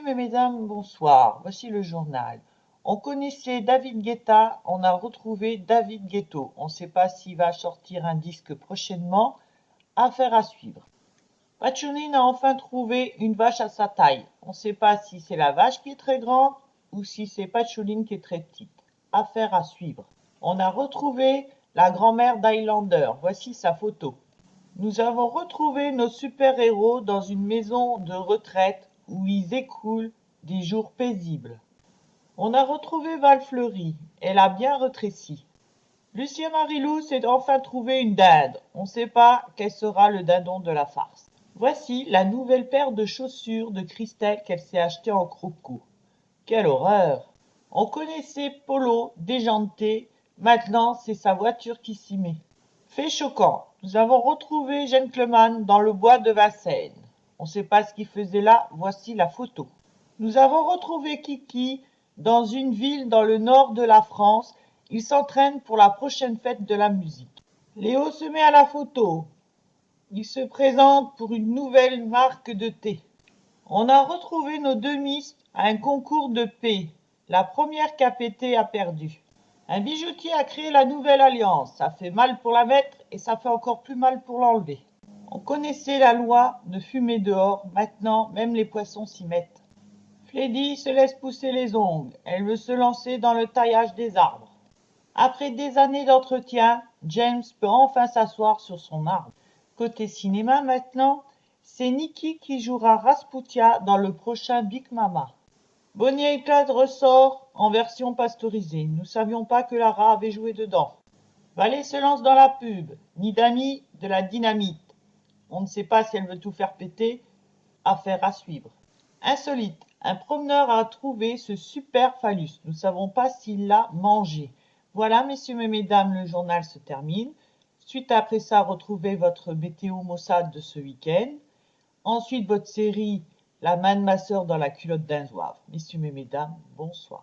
et mesdames, bonsoir. Voici le journal. On connaissait David Guetta, on a retrouvé David Guetto. On ne sait pas s'il va sortir un disque prochainement. Affaire à suivre. Patchouli a enfin trouvé une vache à sa taille. On ne sait pas si c'est la vache qui est très grande ou si c'est Patchouli qui est très petite. Affaire à suivre. On a retrouvé la grand-mère d'Highlander. Voici sa photo. Nous avons retrouvé nos super-héros dans une maison de retraite où ils écoulent des jours paisibles. On a retrouvé Val Fleury, elle a bien rétréci. Lucien Marilou s'est enfin trouvé une dinde. On ne sait pas quel sera le dindon de la farce. Voici la nouvelle paire de chaussures de Christelle qu'elle s'est achetée en croco. Quelle horreur! On connaissait Polo, déjanté, maintenant c'est sa voiture qui s'y met. Fait choquant, nous avons retrouvé Gentleman dans le bois de Vincennes. On ne sait pas ce qu'il faisait là, voici la photo. Nous avons retrouvé Kiki dans une ville dans le nord de la France. Il s'entraîne pour la prochaine fête de la musique. Léo se met à la photo. Il se présente pour une nouvelle marque de thé. On a retrouvé nos deux Miss à un concours de paix. La première qui a pété a perdu. Un bijoutier a créé la nouvelle alliance. Ça fait mal pour la mettre et ça fait encore plus mal pour l'enlever. On connaissait la loi de fumer dehors. Maintenant, même les poissons s'y mettent. Fleddy se laisse pousser les ongles. Elle veut se lancer dans le taillage des arbres. Après des années d'entretien, James peut enfin s'asseoir sur son arbre. Côté cinéma maintenant, c'est Nikki qui jouera Rasputia dans le prochain Big Mama. Bonnie et Clyde ressort en version pasteurisée. Nous ne savions pas que Lara avait joué dedans. Valet se lance dans la pub. Ni d'amis, de la dynamite. On ne sait pas si elle veut tout faire péter. Affaire à suivre. Insolite. Un promeneur a trouvé ce super phallus. Nous ne savons pas s'il l'a mangé. Voilà, messieurs et mesdames, le journal se termine. Suite après ça, retrouvez votre météo Mossad de ce week-end. Ensuite, votre série La main de ma sœur dans la culotte d'un zouave. Messieurs et mesdames, bonsoir.